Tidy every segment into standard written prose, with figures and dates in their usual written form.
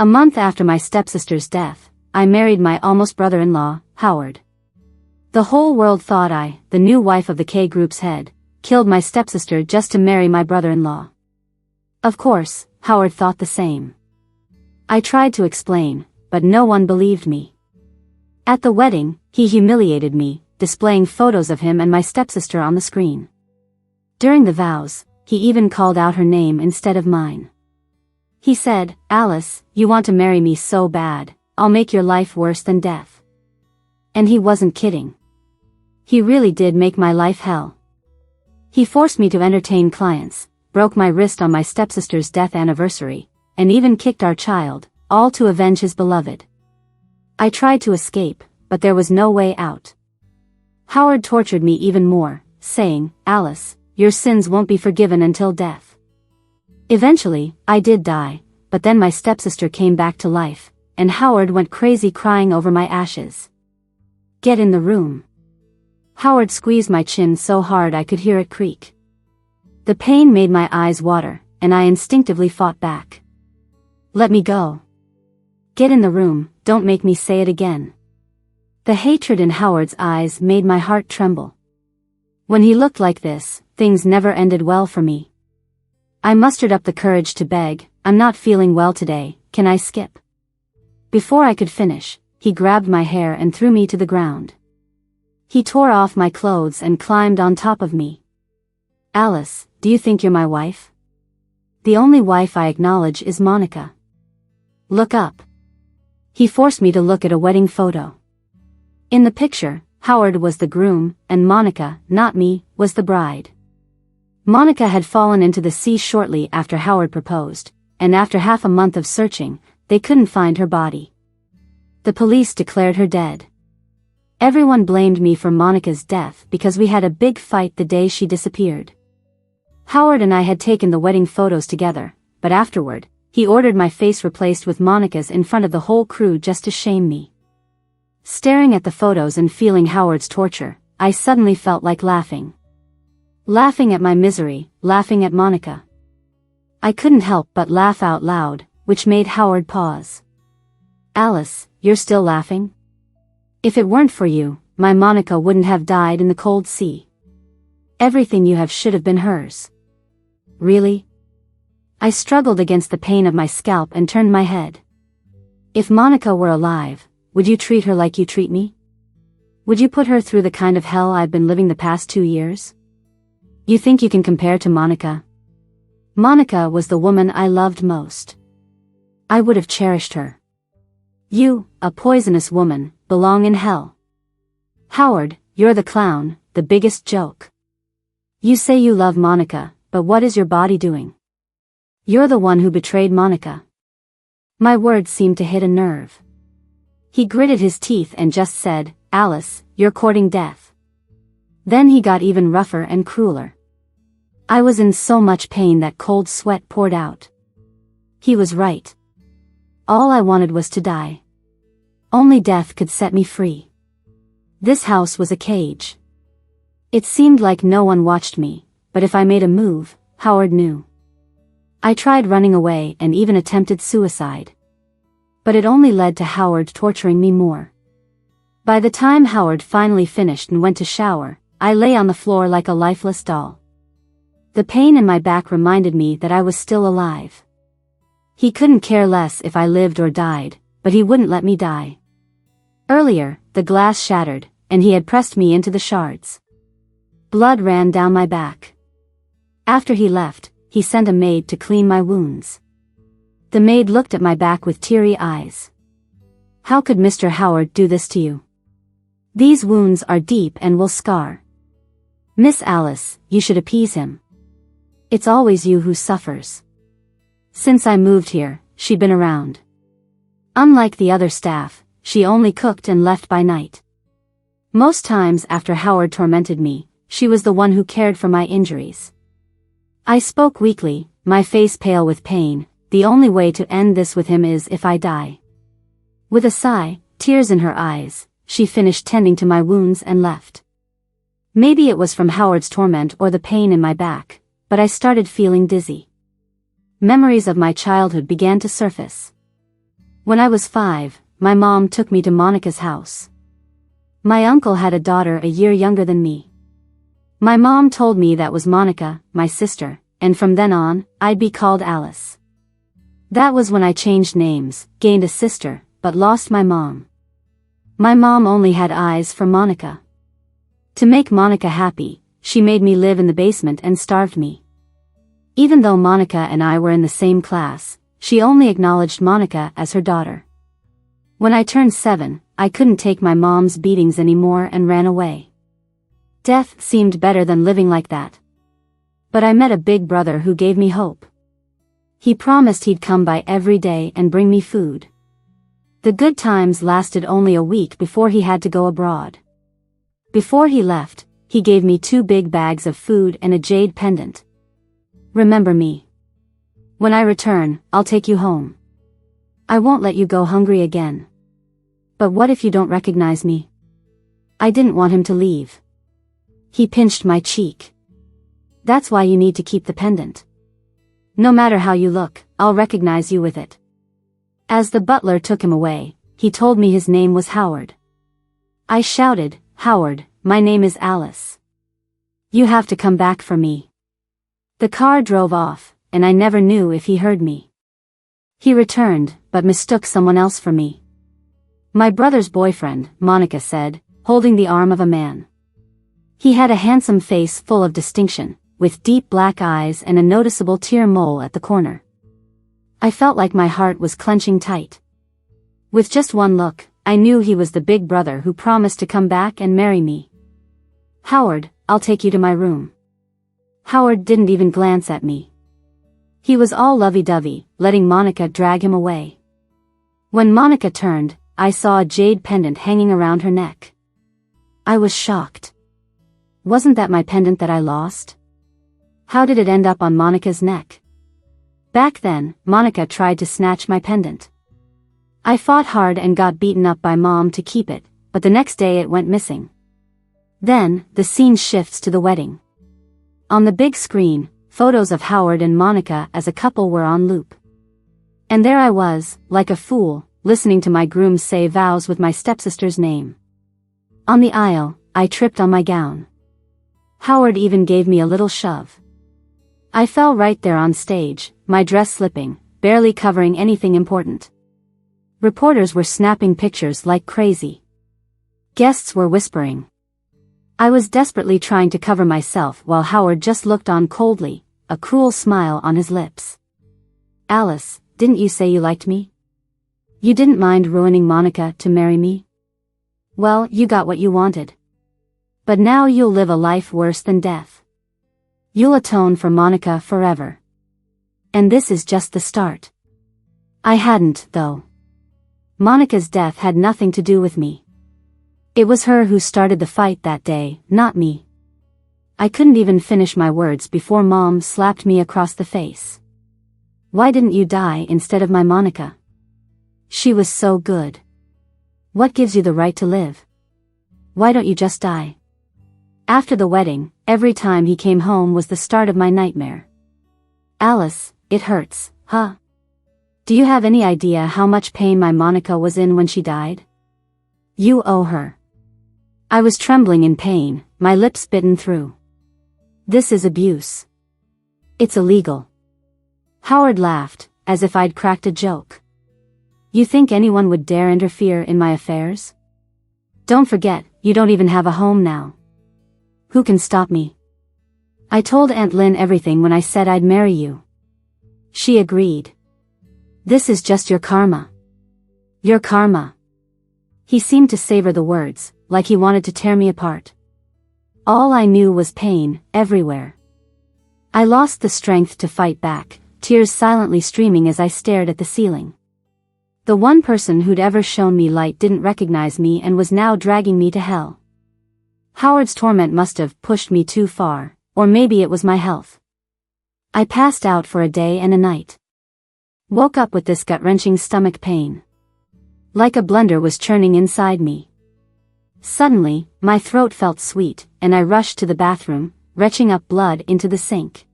A month after my stepsister's death, I married my almost brother-in-law, Howard. The whole world thought I, the new wife of the K Group's head, killed my stepsister just to marry my brother-in-law. Of course, Howard thought the same. I tried to explain, but no one believed me. At the wedding, he humiliated me, displaying photos of him and my stepsister on the screen. During the vows, he even called out her name instead of mine. He said, "Alice, you want to marry me so bad, I'll make your life worse than death." And he wasn't kidding. He really did make my life hell. He forced me to entertain clients, broke my wrist on my stepsister's death anniversary, and even kicked our child, all to avenge his beloved. I tried to escape, but there was no way out. Howard tortured me even more, saying, "Alice, your sins won't be forgiven until death." Eventually, I did die, but then my stepsister came back to life, and Howard went crazy crying over my ashes. "Get in the room." Howard squeezed my chin so hard I could hear it creak. The pain made my eyes water, and I instinctively fought back. "Let me go. Get in the room, don't make me say it again." The hatred in Howard's eyes made my heart tremble. When he looked like this, things never ended well for me. I mustered up the courage to beg, "I'm not feeling well today, can I skip?" Before I could finish, he grabbed my hair and threw me to the ground. He tore off my clothes and climbed on top of me. "Alice, do you think you're my wife? The only wife I acknowledge is Monica. Look up." He forced me to look at a wedding photo. In the picture, Howard was the groom, and Monica, not me, was the bride. Monica had fallen into the sea shortly after Howard proposed, and after half a month of searching, they couldn't find her body. The police declared her dead. Everyone blamed me for Monica's death because we had a big fight the day she disappeared. Howard and I had taken the wedding photos together, but afterward, he ordered my face replaced with Monica's in front of the whole crew just to shame me. Staring at the photos and feeling Howard's torture, I suddenly felt like laughing. Laughing at my misery, laughing at Monica. I couldn't help but laugh out loud, which made Howard pause. "Alice, you're still laughing? If it weren't for you, my Monica wouldn't have died in the cold sea. Everything you have should have been hers." "Really?" I struggled against the pain of my scalp and turned my head. "If Monica were alive, would you treat her like you treat me? Would you put her through the kind of hell I've been living the past 2 years? You think you can compare to Monica? Monica was the woman I loved most. I would have cherished her. You, a poisonous woman, belong in hell. Howard, you're the clown, the biggest joke. You say you love Monica, but what is your body doing? You're the one who betrayed Monica." My words seemed to hit a nerve. He gritted his teeth and just said, "Alice, you're courting death." Then he got even rougher and crueler. I was in so much pain that cold sweat poured out. He was right. All I wanted was to die. Only death could set me free. This house was a cage. It seemed like no one watched me, but if I made a move, Howard knew. I tried running away and even attempted suicide. But it only led to Howard torturing me more. By the time Howard finally finished and went to shower, I lay on the floor like a lifeless doll. The pain in my back reminded me that I was still alive. He couldn't care less if I lived or died, but he wouldn't let me die. Earlier, the glass shattered, and he had pressed me into the shards. Blood ran down my back. After he left, he sent a maid to clean my wounds. The maid looked at my back with teary eyes. "How could Mr. Howard do this to you? These wounds are deep and will scar. Miss Alice, you should appease him. It's always you who suffers." Since I moved here, she'd been around. Unlike the other staff, she only cooked and left by night. Most times after Howard tormented me, she was the one who cared for my injuries. I spoke weakly, my face pale with pain. "The only way to end this with him is if I die." With a sigh, tears in her eyes, she finished tending to my wounds and left. Maybe it was from Howard's torment or the pain in my back, but I started feeling dizzy. Memories of my childhood began to surface. When I was 5, my mom took me to Monica's house. My uncle had a daughter a year younger than me. My mom told me that was Monica, my sister, and from then on, I'd be called Alice. That was when I changed names, gained a sister, but lost my mom. My mom only had eyes for Monica. To make Monica happy, she made me live in the basement and starved me. Even though Monica and I were in the same class, she only acknowledged Monica as her daughter. When I turned 7, I couldn't take my mom's beatings anymore and ran away. Death seemed better than living like that. But I met a big brother who gave me hope. He promised he'd come by every day and bring me food. The good times lasted only a week before he had to go abroad. Before he left, he gave me 2 big bags of food and a jade pendant. Remember me. When I return, I'll take you home. I won't let you go hungry again. But what if you don't recognize me? I didn't want him to leave. He pinched my cheek. That's why you need to keep the pendant. No matter how you look, I'll recognize you with it. As the butler took him away, he told me his name was Howard. I shouted, "Howard, my name is Alice. You have to come back for me." The car drove off, and I never knew if he heard me. He returned, but mistook someone else for me. My brother's boyfriend, Monica said, holding the arm of a man. He had a handsome face full of distinction, with deep black eyes and a noticeable tear mole at the corner. I felt like my heart was clenching tight. With just one look, I knew he was the big brother who promised to come back and marry me. "Howard, I'll take you to my room." Howard didn't even glance at me. He was all lovey-dovey, letting Monica drag him away. When Monica turned, I saw a jade pendant hanging around her neck. I was shocked. Wasn't that my pendant that I lost? How did it end up on Monica's neck? Back then, Monica tried to snatch my pendant. I fought hard and got beaten up by Mom to keep it, but the next day it went missing. Then, the scene shifts to the wedding. On the big screen, photos of Howard and Monica as a couple were on loop. And there I was, like a fool, listening to my groom say vows with my stepsister's name. On the aisle, I tripped on my gown. Howard even gave me a little shove. I fell right there on stage, my dress slipping, barely covering anything important. Reporters were snapping pictures like crazy. Guests were whispering. I was desperately trying to cover myself while Howard just looked on coldly, a cruel smile on his lips. "Alice, didn't you say you liked me? You didn't mind ruining Monica to marry me? Well, you got what you wanted. But now you'll live a life worse than death. You'll atone for Monica forever. And this is just the start." I hadn't, though. Monica's death had nothing to do with me. It was her who started the fight that day, not me. I couldn't even finish my words before Mom slapped me across the face. "Why didn't you die instead of my Monica? She was so good. What gives you the right to live? Why don't you just die?" After the wedding, every time he came home was the start of my nightmare. "Alice, it hurts, huh? Do you have any idea how much pain my Monica was in when she died? You owe her." I was trembling in pain, my lips bitten through. "This is abuse. It's illegal." Howard laughed, as if I'd cracked a joke. "You think anyone would dare interfere in my affairs? Don't forget, you don't even have a home now. Who can stop me? I told Aunt Lynn everything when I said I'd marry you. She agreed. This is just your karma. Your karma." He seemed to savor the words, like he wanted to tear me apart. All I knew was pain, everywhere. I lost the strength to fight back, tears silently streaming as I stared at the ceiling. The one person who'd ever shown me light didn't recognize me and was now dragging me to hell. Howard's torment must have pushed me too far, or maybe it was my health. I passed out for a day and a night. Woke up with this gut-wrenching stomach pain. Like a blender was churning inside me. Suddenly, my throat felt sweet, and I rushed to the bathroom, retching up blood into the sink.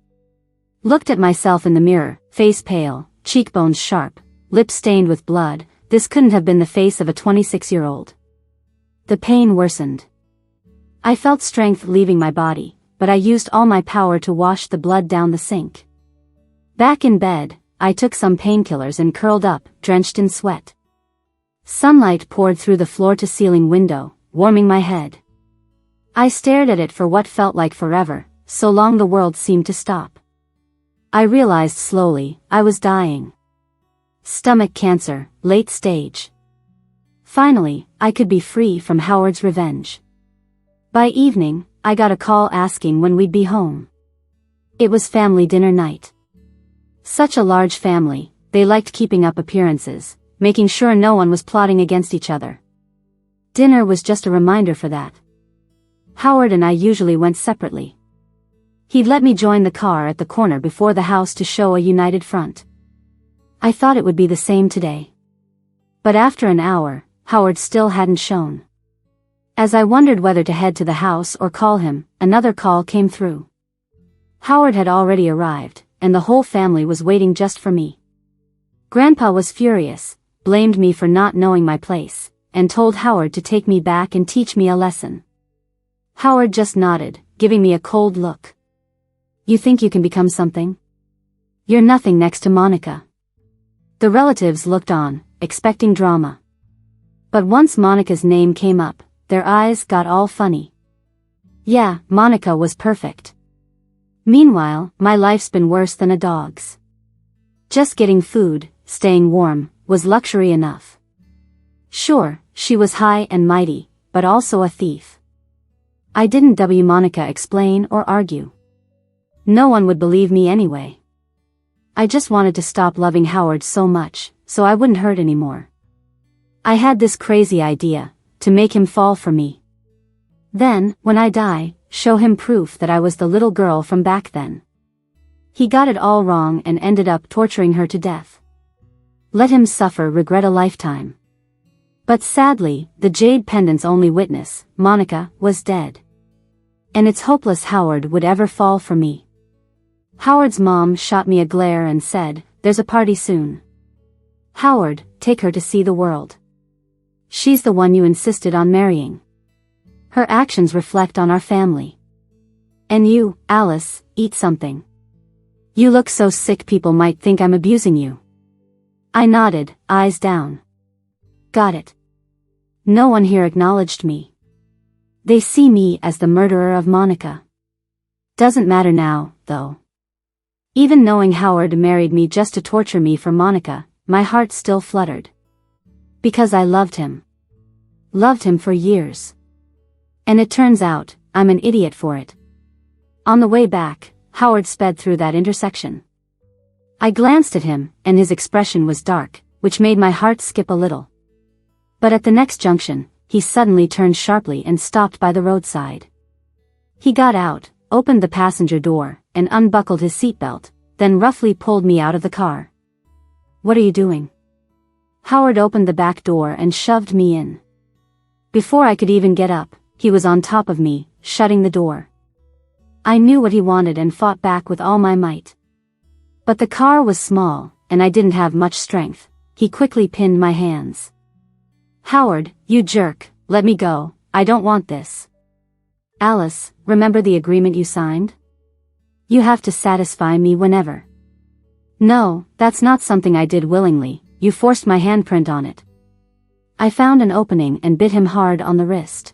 Looked at myself in the mirror, face pale, cheekbones sharp, lips stained with blood. This couldn't have been the face of a 26-year-old. The pain worsened. I felt strength leaving my body, but I used all my power to wash the blood down the sink. Back in bed, I took some painkillers and curled up, drenched in sweat. Sunlight poured through the floor-to-ceiling window, warming my head. I stared at it for what felt like forever, so long the world seemed to stop. I realized slowly, I was dying. Stomach cancer, late stage. Finally, I could be free from Howard's revenge. By evening, I got a call asking when we'd be home. It was family dinner night. Such a large family, they liked keeping up appearances, making sure no one was plotting against each other. Dinner was just a reminder for that. Howard and I usually went separately. He'd let me join the car at the corner before the house to show a united front. I thought it would be the same today. But after an hour, Howard still hadn't shown. As I wondered whether to head to the house or call him, another call came through. Howard had already arrived, and the whole family was waiting just for me. Grandpa was furious, blamed me for not knowing my place, and told Howard to take me back and teach me a lesson. Howard just nodded, giving me a cold look. You think you can become something? You're nothing next to Monica. The relatives looked on, expecting drama. But once Monica's name came up, their eyes got all funny. Yeah, Monica was perfect. Meanwhile, my life's been worse than a dog's. Just getting food, staying warm, was luxury enough. Sure, she was high and mighty, but also a thief. I didn't Monica explain or argue. No one would believe me anyway. I just wanted to stop loving Howard so much, so I wouldn't hurt anymore. I had this crazy idea, to make him fall for me. Then, when I die, show him proof that I was the little girl from back then. He got it all wrong and ended up torturing her to death. Let him suffer regret a lifetime. But sadly, the jade pendant's only witness, Monica, was dead. And it's hopeless Howard would ever fall for me. Howard's mom shot me a glare and said, "There's a party soon. Howard, take her to see the world. She's the one you insisted on marrying. Her actions reflect on our family. And you, Alice, eat something. You look so sick people might think I'm abusing you." I nodded, eyes down. Got it. No one here acknowledged me. They see me as the murderer of Monica. Doesn't matter now, though. Even knowing Howard married me just to torture me for Monica, my heart still fluttered. Because I loved him. Loved him for years. And it turns out, I'm an idiot for it. On the way back, Howard sped through that intersection. I glanced at him, and his expression was dark, which made my heart skip a little. But at the next junction, he suddenly turned sharply and stopped by the roadside. He got out, opened the passenger door, and unbuckled his seatbelt, then roughly pulled me out of the car. "What are you doing?" Howard opened the back door and shoved me in. Before I could even get up, he was on top of me, shutting the door. I knew what he wanted and fought back with all my might. But the car was small, and I didn't have much strength. He quickly pinned my hands. "Howard, you jerk, let me go, I don't want this." "Alice, remember the agreement you signed? You have to satisfy me whenever." "No, that's not something I did willingly, you forced my handprint on it." I found an opening and bit him hard on the wrist.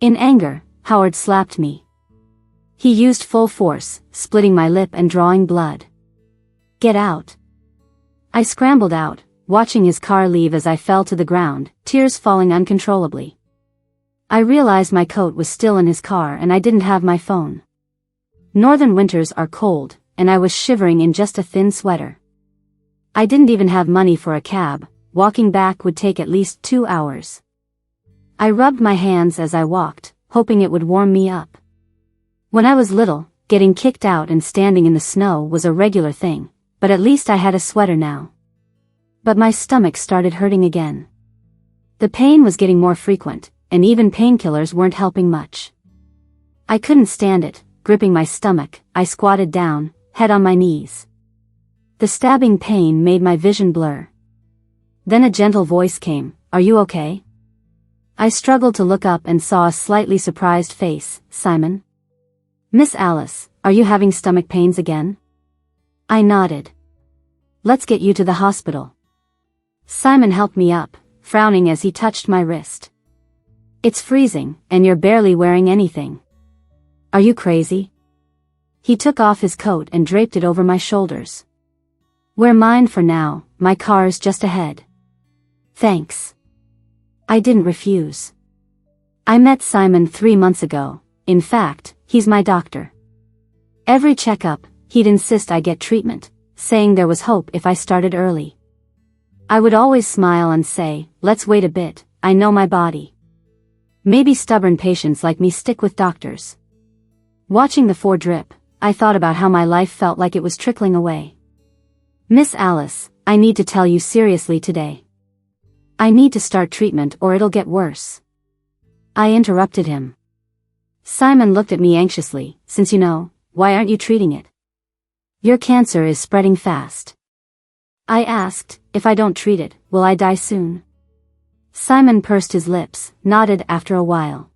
In anger, Howard slapped me. He used full force, splitting my lip and drawing blood. "Get out." I scrambled out, watching his car leave as I fell to the ground, tears falling uncontrollably. I realized my coat was still in his car and I didn't have my phone. Northern winters are cold, and I was shivering in just a thin sweater. I didn't even have money for a cab, walking back would take at least 2 hours. I rubbed my hands as I walked, hoping it would warm me up. When I was little, getting kicked out and standing in the snow was a regular thing, but at least I had a sweater now. But my stomach started hurting again. The pain was getting more frequent, and even painkillers weren't helping much. I couldn't stand it. Gripping my stomach, I squatted down, head on my knees. The stabbing pain made my vision blur. Then a gentle voice came, "Are you okay?" I struggled to look up and saw a slightly surprised face. "Simon?" "Miss Alice, are you having stomach pains again?" I nodded. "Let's get you to the hospital." Simon helped me up, frowning as he touched my wrist. "It's freezing, and you're barely wearing anything. Are you crazy?" He took off his coat and draped it over my shoulders. "We're mine for now, my car's just ahead." "Thanks." I didn't refuse. I met Simon 3 months ago. In fact, he's my doctor. Every checkup, he'd insist I get treatment, saying there was hope if I started early. I would always smile and say, "Let's wait a bit, I know my body." Maybe stubborn patients like me stick with doctors. Watching the 4 drip, I thought about how my life felt like it was trickling away. "Miss Alice, I need to tell you seriously today. I need to start treatment or it'll get worse." I interrupted him. Simon looked at me anxiously. "Since you know, why aren't you treating it? Your cancer is spreading fast." I asked, "If I don't treat it, will I die soon?" Simon pursed his lips, nodded after a while.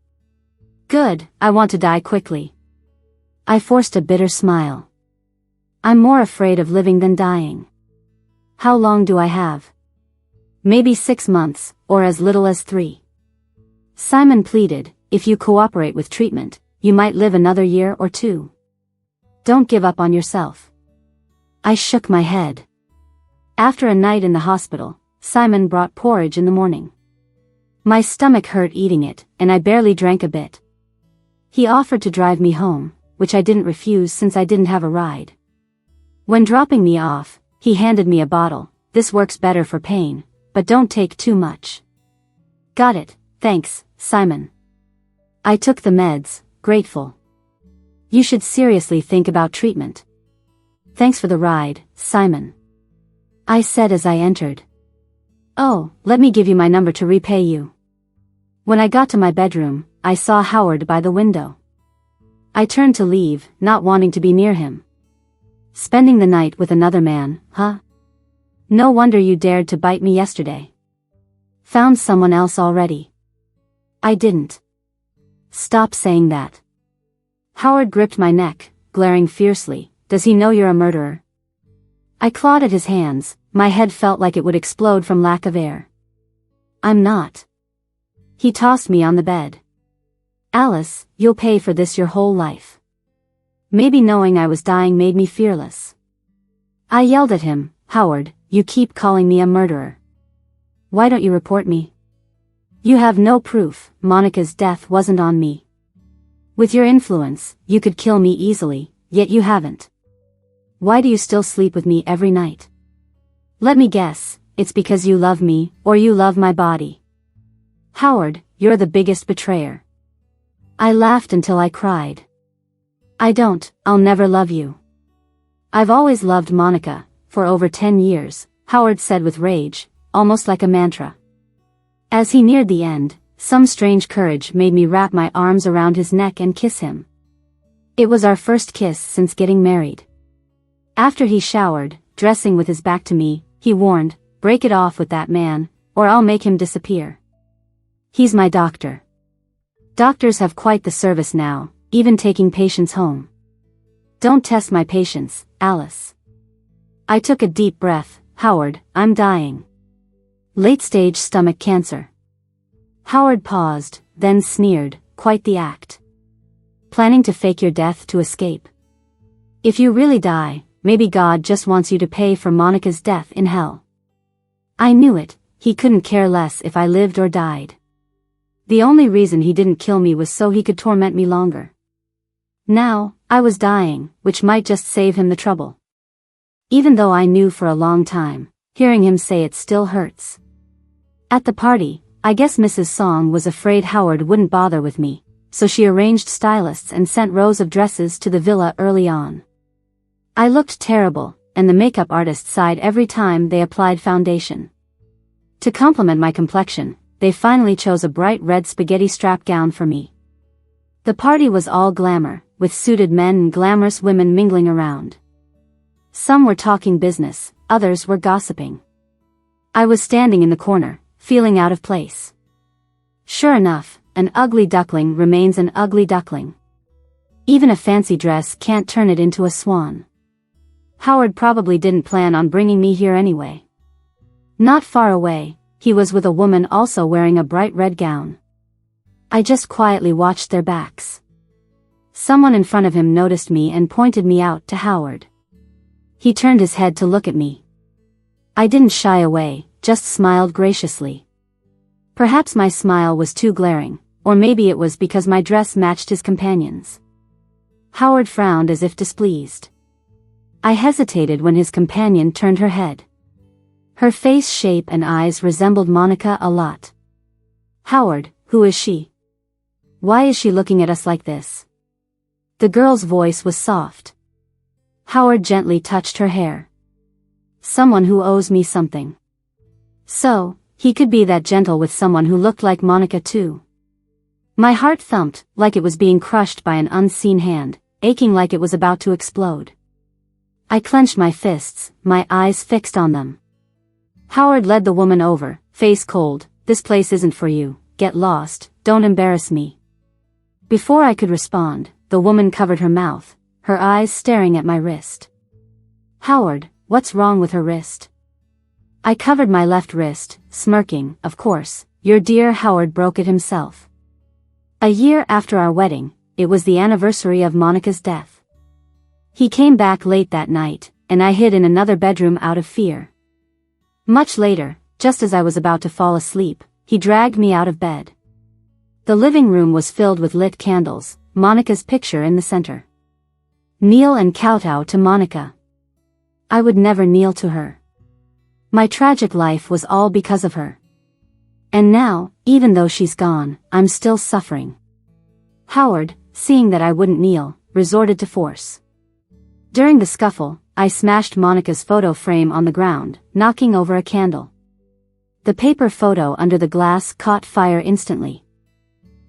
"Good, I want to die quickly." I forced a bitter smile. "I'm more afraid of living than dying." "How long do I have?" "Maybe 6 months, or as little as 3. Simon pleaded, "If you cooperate with treatment, you might live another year or 2. Don't give up on yourself." I shook my head. After a night in the hospital, Simon brought porridge in the morning. My stomach hurt eating it, and I barely drank a bit. He offered to drive me home, which I didn't refuse since I didn't have a ride. When dropping me off, he handed me a bottle. "This works better for pain, but don't take too much." "Got it, thanks, Simon." I took the meds, grateful. "You should seriously think about treatment." "Thanks for the ride, Simon," I said as I entered. "Oh, let me give you my number to repay you." When I got to my bedroom, I saw Howard by the window. I turned to leave, not wanting to be near him. "Spending the night with another man, huh? No wonder you dared to bite me yesterday. Found someone else already." "I didn't." "Stop saying that." Howard gripped my neck, glaring fiercely. "Does he know you're a murderer?" I clawed at his hands, my head felt like it would explode from lack of air. "I'm not." He tossed me on the bed. "Alice, you'll pay for this your whole life." Maybe knowing I was dying made me fearless. I yelled at him, "Howard, you keep calling me a murderer. Why don't you report me? You have no proof. Monica's death wasn't on me. With your influence, you could kill me easily, yet you haven't. Why do you still sleep with me every night? Let me guess, it's because you love me, or you love my body. Howard, you're the biggest betrayer." I laughed until I cried. "I don't, I'll never love you. I've always loved Monica, for over 10 years, Howard said with rage, almost like a mantra. As he neared the end, some strange courage made me wrap my arms around his neck and kiss him. It was our first kiss since getting married. After he showered, dressing with his back to me, he warned, "Break it off with that man, or I'll make him disappear. He's my doctor." Doctors have quite the service now, even taking patients home. "Don't test my patience, Alice." I took a deep breath. "Howard, I'm dying. Late-stage stomach cancer." Howard paused, then sneered, "Quite the act. Planning to fake your death to escape? If you really die, maybe God just wants you to pay for Monica's death in hell." I knew it, he couldn't care less if I lived or died. The only reason he didn't kill me was so he could torment me longer. Now, I was dying, which might just save him the trouble. Even though I knew for a long time, hearing him say it still hurts. At the party, I guess Mrs. Song was afraid Howard wouldn't bother with me, so she arranged stylists and sent rows of dresses to the villa early on. I looked terrible, and the makeup artist sighed every time they applied foundation. To complement my complexion, they finally chose a bright red spaghetti strap gown for me. The party was all glamour, with suited men and glamorous women mingling around. Some were talking business, others were gossiping. I was standing in the corner, feeling out of place. Sure enough, an ugly duckling remains an ugly duckling. Even a fancy dress can't turn it into a swan. Howard probably didn't plan on bringing me here anyway. Not far away, he was with a woman also wearing a bright red gown. I just quietly watched their backs. Someone in front of him noticed me and pointed me out to Howard. He turned his head to look at me. I didn't shy away, just smiled graciously. Perhaps my smile was too glaring, or maybe it was because my dress matched his companion's. Howard frowned as if displeased. I hesitated when his companion turned her head. Her face shape and eyes resembled Monica a lot. Howard, who is she? Why is she looking at us like this? The girl's voice was soft. Howard gently touched her hair. Someone who owes me something. So, he could be that gentle with someone who looked like Monica too. My heart thumped, like it was being crushed by an unseen hand, aching like it was about to explode. I clenched my fists, my eyes fixed on them. Howard led the woman over, face cold. This place isn't for you, get lost, don't embarrass me. Before I could respond, the woman covered her mouth, her eyes staring at my wrist. Howard, what's wrong with her wrist? I covered my left wrist, smirking. Of course, your dear Howard broke it himself. A year after our wedding, it was the anniversary of Monica's death. He came back late that night, and I hid in another bedroom out of fear. Much later, just as I was about to fall asleep, he dragged me out of bed. The living room was filled with lit candles, Monica's picture in the center. Kneel and kowtow to Monica. I would never kneel to her. My tragic life was all because of her. And now, even though she's gone, I'm still suffering. Howard, seeing that I wouldn't kneel, resorted to force. During the scuffle, I smashed Monica's photo frame on the ground, knocking over a candle. The paper photo under the glass caught fire instantly.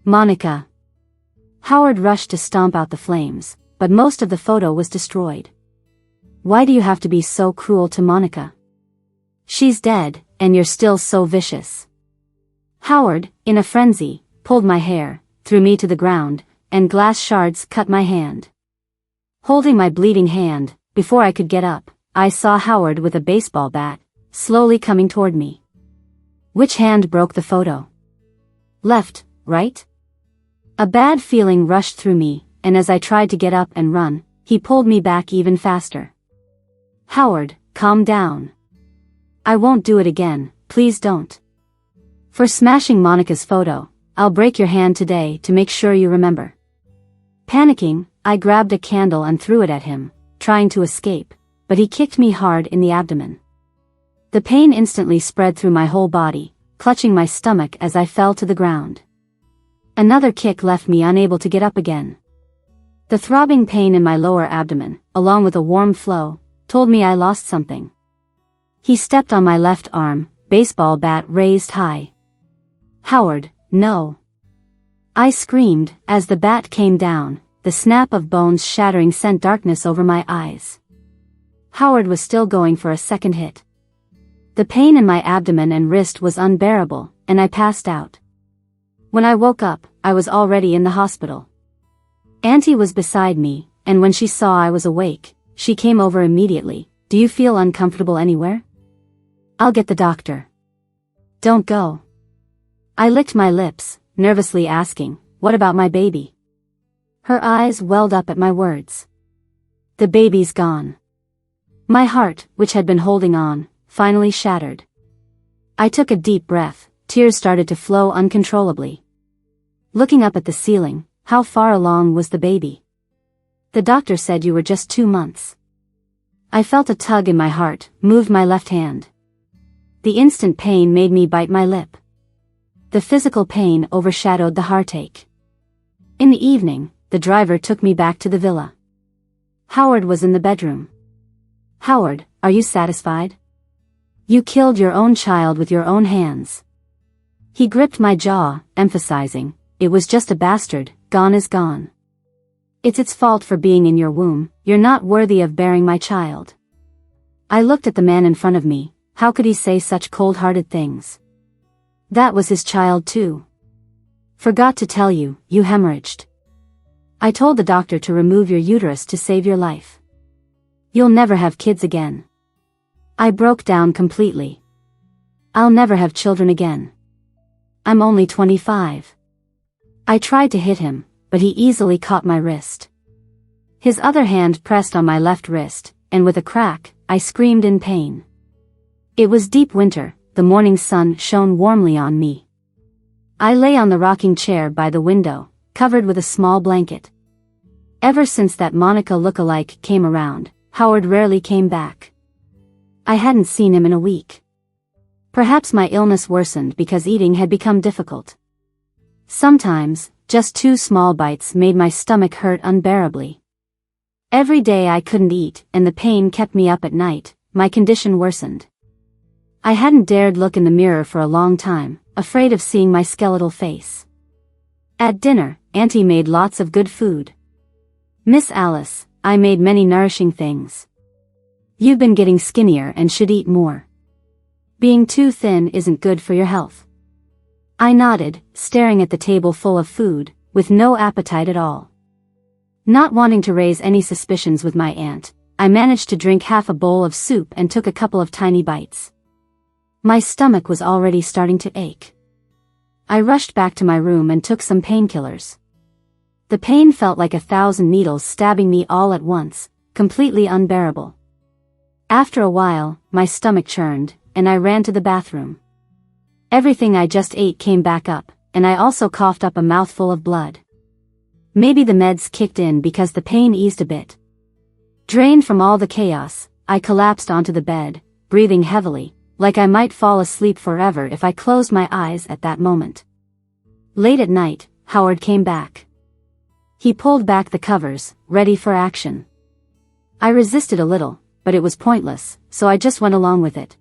Monica. Howard rushed to stomp out the flames, but most of the photo was destroyed. Why do you have to be so cruel to Monica? She's dead, and you're still so vicious. Howard, in a frenzy, pulled my hair, threw me to the ground, and glass shards cut my hand. Holding my bleeding hand, before I could get up, I saw Howard with a baseball bat, slowly coming toward me. Which hand broke the photo? Left, right? A bad feeling rushed through me, and as I tried to get up and run, he pulled me back even faster. Howard, calm down. I won't do it again, please don't. For smashing Monica's photo, I'll break your hand today to make sure you remember. Panicking, I grabbed a candle and threw it at him, trying to escape, but he kicked me hard in the abdomen. The pain instantly spread through my whole body, clutching my stomach as I fell to the ground. Another kick left me unable to get up again. The throbbing pain in my lower abdomen, along with a warm flow, told me I lost something. He stepped on my left arm, baseball bat raised high. Howard, no. I screamed, as the bat came down, the snap of bones shattering sent darkness over my eyes. Howard was still going for a second hit. The pain in my abdomen and wrist was unbearable, and I passed out. When I woke up, I was already in the hospital. Auntie was beside me, and when she saw I was awake, she came over immediately. Do you feel uncomfortable anywhere? I'll get the doctor. Don't go. I licked my lips, nervously asking, what about my baby? Her eyes welled up at my words. The baby's gone. My heart, which had been holding on, finally shattered. I took a deep breath, tears started to flow uncontrollably. Looking up at the ceiling, how far along was the baby? The doctor said you were just 2 months. I felt a tug in my heart, moved my left hand. The instant pain made me bite my lip. The physical pain overshadowed the heartache. In the evening, the driver took me back to the villa. Howard was in the bedroom. Howard, are you satisfied? You killed your own child with your own hands. He gripped my jaw, emphasizing, it was just a bastard, gone is gone. It's its fault for being in your womb, you're not worthy of bearing my child. I looked at the man in front of me, how could he say such cold-hearted things? That was his child too. Forgot to tell you, you hemorrhaged. I told the doctor to remove your uterus to save your life. You'll never have kids again. I broke down completely. I'll never have children again. I'm only 25. I tried to hit him, but he easily caught my wrist. His other hand pressed on my left wrist, and with a crack, I screamed in pain. It was deep winter, the morning sun shone warmly on me. I lay on the rocking chair by the window, covered with a small blanket. Ever since that Monica look-alike came around, Howard rarely came back. I hadn't seen him in a week. Perhaps my illness worsened because eating had become difficult. Sometimes, just 2 small bites made my stomach hurt unbearably. Every day I couldn't eat, and the pain kept me up at night. My condition worsened. I hadn't dared look in the mirror for a long time, afraid of seeing my skeletal face. At dinner, Auntie made lots of good food. Miss Alice, I made many nourishing things. You've been getting skinnier and should eat more. Being too thin isn't good for your health. I nodded, staring at the table full of food, with no appetite at all. Not wanting to raise any suspicions with my aunt, I managed to drink half a bowl of soup and took a couple of tiny bites. My stomach was already starting to ache. I rushed back to my room and took some painkillers. The pain felt like 1,000 needles stabbing me all at once, completely unbearable. After a while, my stomach churned, and I ran to the bathroom. Everything I just ate came back up, and I also coughed up a mouthful of blood. Maybe the meds kicked in because the pain eased a bit. Drained from all the chaos, I collapsed onto the bed, breathing heavily, like I might fall asleep forever if I closed my eyes at that moment. Late at night, Howard came back. He pulled back the covers, ready for action. I resisted a little, but it was pointless, so I just went along with it.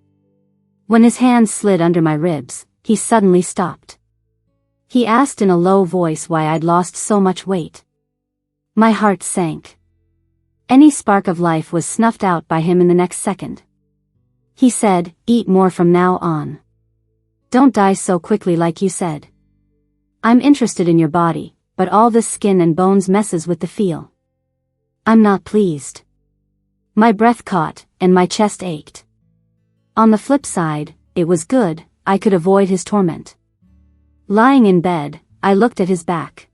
When his hand slid under my ribs, he suddenly stopped. He asked in a low voice why I'd lost so much weight. My heart sank. Any spark of life was snuffed out by him in the next second. He said, "Eat more from now on. Don't die so quickly like you said. I'm interested in your body, but all this skin and bones messes with the feel. I'm not pleased." My breath caught, and my chest ached. On the flip side, it was good, I could avoid his torment. Lying in bed, I looked at his back.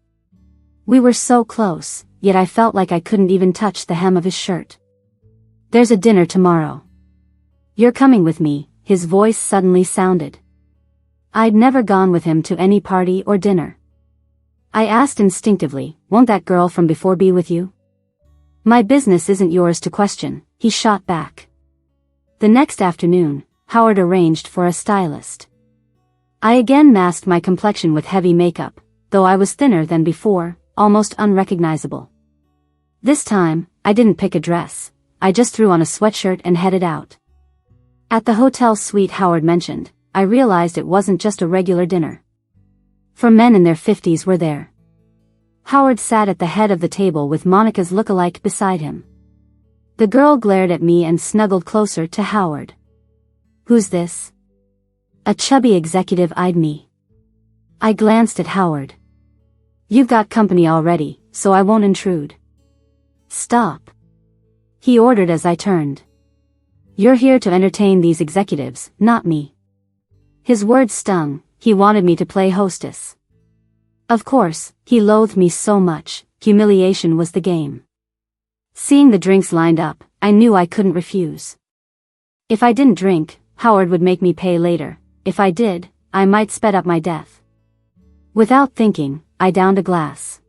We were so close, yet I felt like I couldn't even touch the hem of his shirt. "There's a dinner tomorrow. You're coming with me," his voice suddenly sounded. I'd never gone with him to any party or dinner. I asked instinctively, "Won't that girl from before be with you?" "My business isn't yours to question," he shot back. The next afternoon, Howard arranged for a stylist. I again masked my complexion with heavy makeup, though I was thinner than before, almost unrecognizable. This time, I didn't pick a dress, I just threw on a sweatshirt and headed out. At the hotel suite Howard mentioned, I realized it wasn't just a regular dinner. 4 men in their 50s were there. Howard sat at the head of the table with Monica's look-alike beside him. The girl glared at me and snuggled closer to Howard. "Who's this?" A chubby executive eyed me. I glanced at Howard. "You've got company already, so I won't intrude." "Stop," he ordered as I turned. "You're here to entertain these executives, not me." His words stung, he wanted me to play hostess. Of course, he loathed me so much, humiliation was the game. Seeing the drinks lined up, I knew I couldn't refuse. If I didn't drink, Howard would make me pay later. If I did, I might sped up my death. Without thinking, I downed a glass.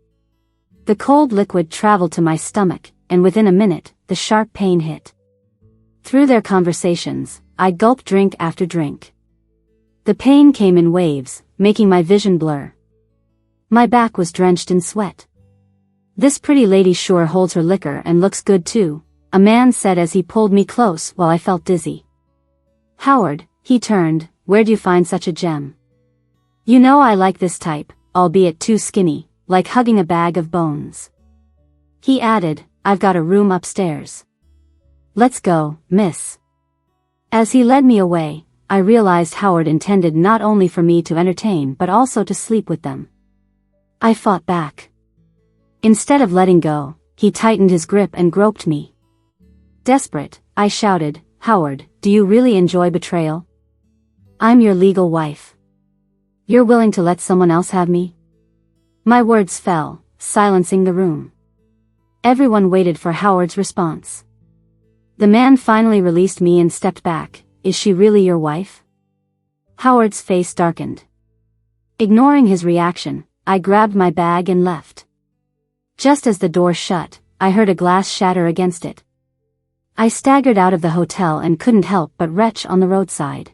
The cold liquid traveled to my stomach, and within a minute, the sharp pain hit. Through their conversations, I gulped drink after drink. The pain came in waves, making my vision blur. My back was drenched in sweat. "This pretty lady sure holds her liquor and looks good too," a man said as he pulled me close while I felt dizzy. "Howard," he turned, "where'd you find such a gem? You know I like this type, albeit too skinny, like hugging a bag of bones." He added, "I've got a room upstairs. Let's go, miss." As he led me away, I realized Howard intended not only for me to entertain but also to sleep with them. I fought back. Instead of letting go, he tightened his grip and groped me. Desperate, I shouted, "Howard, do you really enjoy betrayal? I'm your legal wife. You're willing to let someone else have me?" My words fell, silencing the room. Everyone waited for Howard's response. The man finally released me and stepped back. "Is she really your wife?" Howard's face darkened. Ignoring his reaction, I grabbed my bag and left. Just as the door shut, I heard a glass shatter against it. I staggered out of the hotel and couldn't help but retch on the roadside.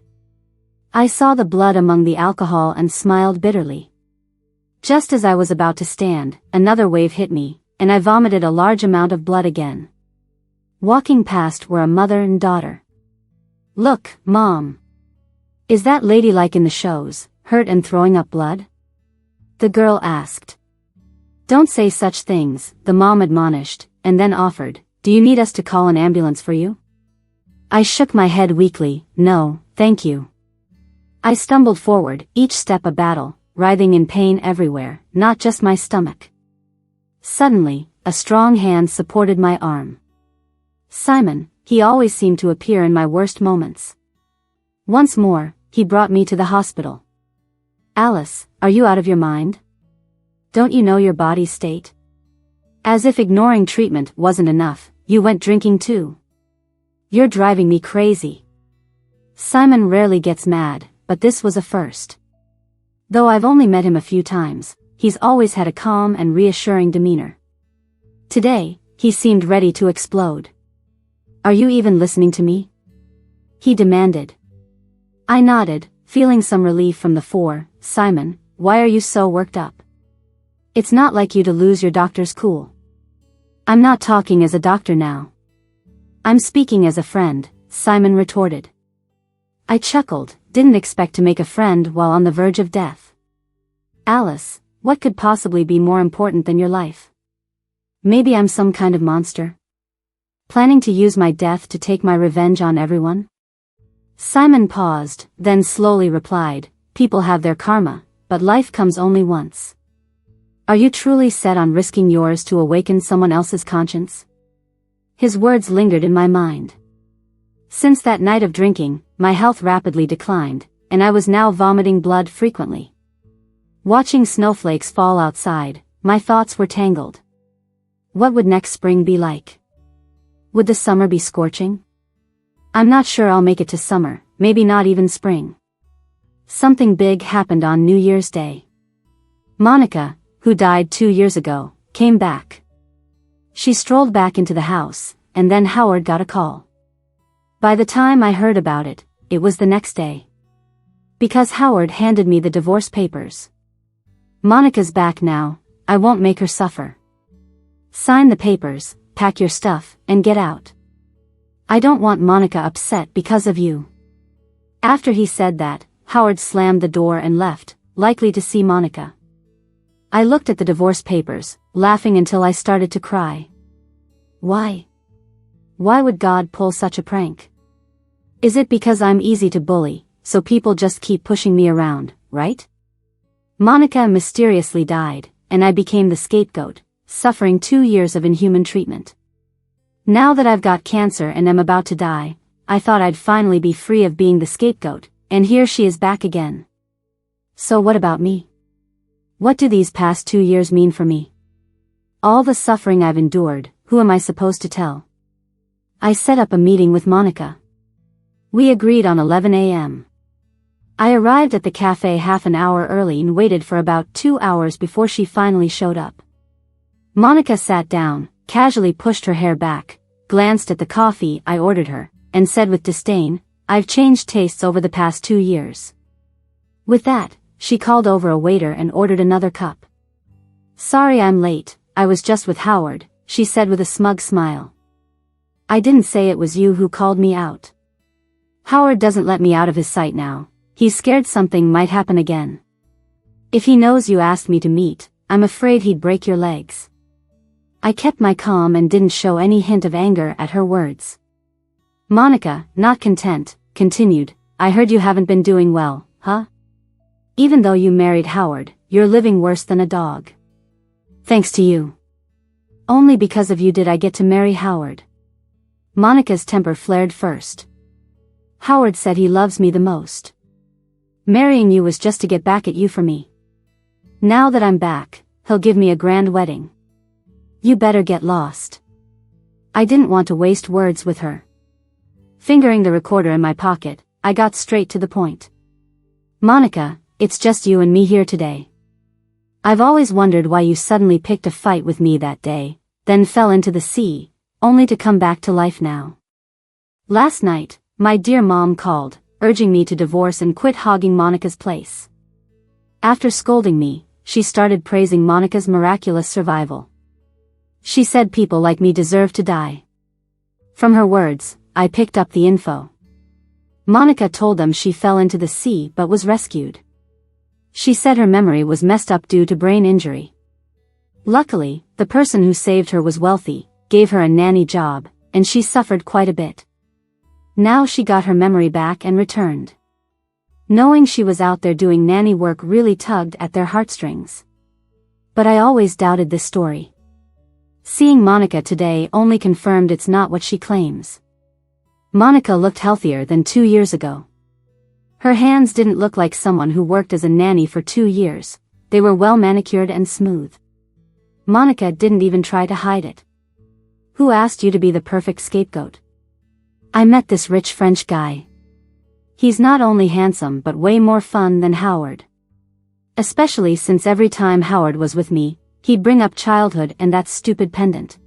I saw the blood among the alcohol and smiled bitterly. Just as I was about to stand, another wave hit me, and I vomited a large amount of blood again. Walking past were a mother and daughter. "Look, Mom. Is that lady like in the shows, hurt and throwing up blood?" the girl asked. "Don't say such things," the mom admonished, and then offered, "Do you need us to call an ambulance for you?" I shook my head weakly. "No, thank you." I stumbled forward, each step a battle, writhing in pain everywhere, not just my stomach. Suddenly, a strong hand supported my arm. Simon, he always seemed to appear in my worst moments. Once more, he brought me to the hospital. "Alice, are you out of your mind? Don't you know your body's state? As if ignoring treatment wasn't enough, you went drinking too. You're driving me crazy." Simon rarely gets mad, but this was a first. Though I've only met him a few times, he's always had a calm and reassuring demeanor. Today, he seemed ready to explode. "Are you even listening to me?" he demanded. I nodded, feeling some relief from the four. "Simon, why are you so worked up? It's not like you to lose your doctor's cool." "I'm not talking as a doctor now. I'm speaking as a friend," Simon retorted. I chuckled, didn't expect to make a friend while on the verge of death. "Alice, what could possibly be more important than your life? Maybe I'm some kind of monster? Planning to use my death to take my revenge on everyone?" Simon paused, then slowly replied, "People have their karma, but life comes only once. Are you truly set on risking yours to awaken someone else's conscience?" His words lingered in my mind. Since that night of drinking, my health rapidly declined, and I was now vomiting blood frequently. Watching snowflakes fall outside, my thoughts were tangled. What would next spring be like? Would the summer be scorching? I'm not sure I'll make it to summer, maybe not even spring. Something big happened on New Year's Day. Monica, who died 2 years ago, came back. She strolled back into the house, and then Howard got a call. By the time I heard about it, it was the next day. Because Howard handed me the divorce papers. "Monica's back now, I won't make her suffer. Sign the papers, pack your stuff, and get out. I don't want Monica upset because of you." After he said that, Howard slammed the door and left, likely to see Monica. I looked at the divorce papers, laughing until I started to cry. Why? Why would God pull such a prank? Is it because I'm easy to bully, so people just keep pushing me around, right? Monica mysteriously died, and I became the scapegoat, suffering 2 years of inhuman treatment. Now that I've got cancer and am about to die, I thought I'd finally be free of being the scapegoat, and here she is back again. So what about me? What do these past 2 years mean for me? All the suffering I've endured, who am I supposed to tell? I set up a meeting with Monica. We agreed on 11 a.m. I arrived at the cafe half an hour early and waited for about 2 hours before she finally showed up. Monica sat down, casually pushed her hair back, glanced at the coffee I ordered her, and said with disdain, "I've changed tastes over the past 2 years." With that, she called over a waiter and ordered another cup. "Sorry I'm late, I was just with Howard," she said with a smug smile. "I didn't say it was you who called me out. Howard doesn't let me out of his sight now, he's scared something might happen again. If he knows you asked me to meet, I'm afraid he'd break your legs." I kept my calm and didn't show any hint of anger at her words. Monica, not content, continued, I heard you haven't been doing well, huh? Even though you married Howard, you're living worse than a dog. Thanks to you. Only because of you did I get to marry Howard. Monica's temper flared first. Howard said he loves me the most. Marrying you was just to get back at you for me. Now that I'm back, he'll give me a grand wedding. You better get lost. I didn't want to waste words with her. Fingering the recorder in my pocket, I got straight to the point. Monica, it's just you and me here today. I've always wondered why you suddenly picked a fight with me that day, then fell into the sea, only to come back to life now. Last night, my dear mom called, urging me to divorce and quit hogging Monica's place. After scolding me, she started praising Monica's miraculous survival. She said people like me deserve to die. From her words, I picked up the info. Monica told them she fell into the sea but was rescued. She said her memory was messed up due to brain injury. Luckily, the person who saved her was wealthy, gave her a nanny job, and she suffered quite a bit. Now she got her memory back and returned. Knowing she was out there doing nanny work really tugged at their heartstrings. But I always doubted this story. Seeing Monica today only confirmed it's not what she claims. Monica looked healthier than 2 years ago. Her hands didn't look like someone who worked as a nanny for 2 years, they were well manicured and smooth. Monica didn't even try to hide it. Who asked you to be the perfect scapegoat? I met this rich French guy. He's not only handsome but way more fun than Howard. Especially since every time Howard was with me, he'd bring up childhood and that stupid pendant.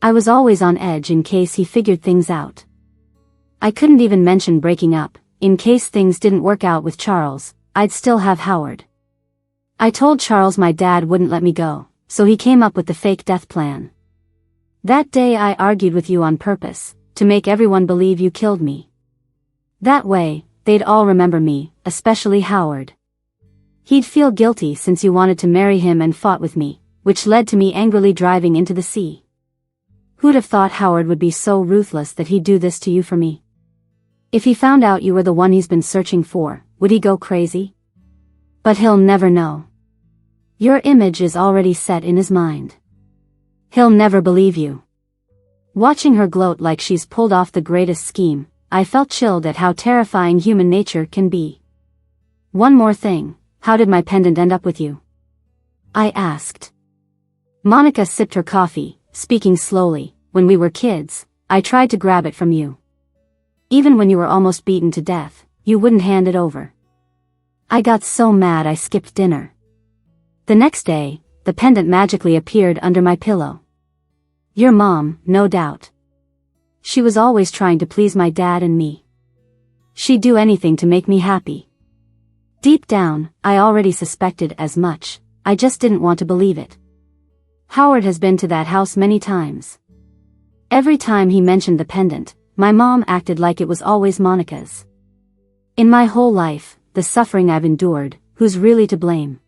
I was always on edge in case he figured things out. I couldn't even mention breaking up. In case things didn't work out with Charles, I'd still have Howard. I told Charles my dad wouldn't let me go, so he came up with the fake death plan. That day I argued with you on purpose, to make everyone believe you killed me. That way, they'd all remember me, especially Howard. He'd feel guilty since you wanted to marry him and fought with me, which led to me angrily driving into the sea. Who'd have thought Howard would be so ruthless that he'd do this to you for me? If he found out you were the one he's been searching for, would he go crazy? But he'll never know. Your image is already set in his mind. He'll never believe you. Watching her gloat like she's pulled off the greatest scheme, I felt chilled at how terrifying human nature can be. One more thing, how did my pendant end up with you? I asked. Monica sipped her coffee, speaking slowly. When we were kids, I tried to grab it from you. Even when you were almost beaten to death, you wouldn't hand it over. I got so mad I skipped dinner. The next day, the pendant magically appeared under my pillow. Your mom, no doubt. She was always trying to please my dad and me. She'd do anything to make me happy. Deep down, I already suspected as much, I just didn't want to believe it. Howard has been to that house many times. Every time he mentioned the pendant, my mom acted like it was always Monica's. In my whole life, the suffering I've endured, who's really to blame?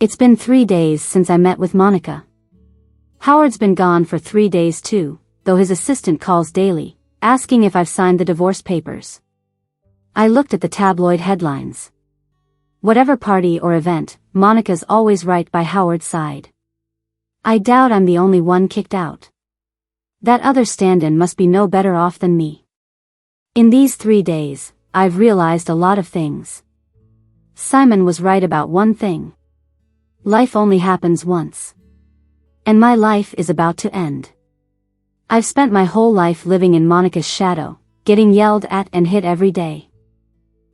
It's been 3 days since I met with Monica. Howard's been gone for 3 days too, though his assistant calls daily, asking if I've signed the divorce papers. I looked at the tabloid headlines. Whatever party or event, Monica's always right by Howard's side. I doubt I'm the only one kicked out. That other stand-in must be no better off than me. In these 3 days, I've realized a lot of things. Simon was right about one thing. Life only happens once. And my life is about to end. I've spent my whole life living in Monica's shadow, getting yelled at and hit every day.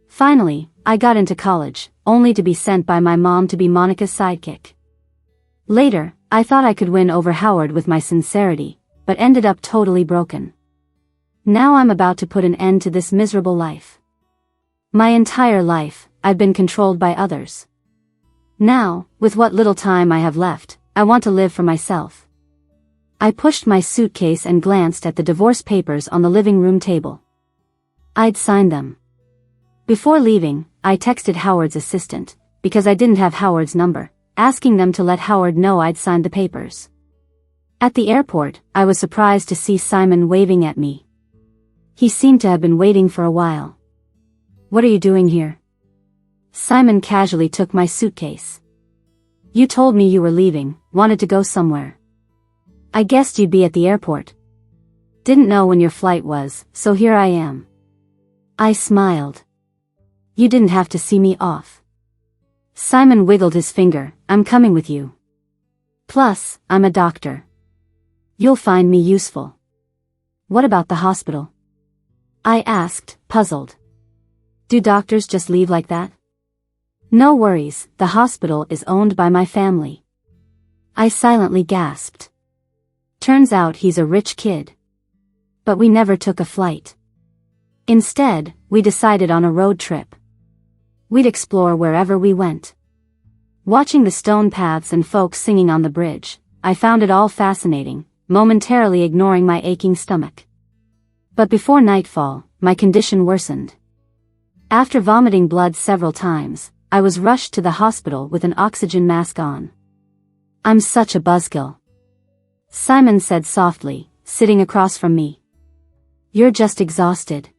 Finally, I got into college, only to be sent by my mom to be Monica's sidekick. Later, I thought I could win over Howard with my sincerity, but ended up totally broken. Now I'm about to put an end to this miserable life. My entire life, I've been controlled by others. Now, with what little time I have left, I want to live for myself. I pushed my suitcase and glanced at the divorce papers on the living room table. I'd signed them. Before leaving, I texted Howard's assistant, because I didn't have Howard's number, asking them to let Howard know I'd signed the papers. At the airport, I was surprised to see Simon waving at me. He seemed to have been waiting for a while. "What are you doing here?" Simon casually took my suitcase. "You told me you were leaving, wanted to go somewhere. I guessed you'd be at the airport. Didn't know when your flight was, so here I am." I smiled. "You didn't have to see me off." Simon wiggled his finger. "I'm coming with you. Plus, I'm a doctor. You'll find me useful." "What about the hospital?" I asked, puzzled. "Do doctors just leave like that?" "No worries, the hospital is owned by my family." I silently gasped. Turns out he's a rich kid. But we never took a flight. Instead, we decided on a road trip. We'd explore wherever we went. Watching the stone paths and folks singing on the bridge, I found it all fascinating, momentarily ignoring my aching stomach. But before nightfall, my condition worsened. After vomiting blood several times, I was rushed to the hospital with an oxygen mask on. "I'm such a buzzkill," Simon said softly, sitting across from me. "You're just exhausted.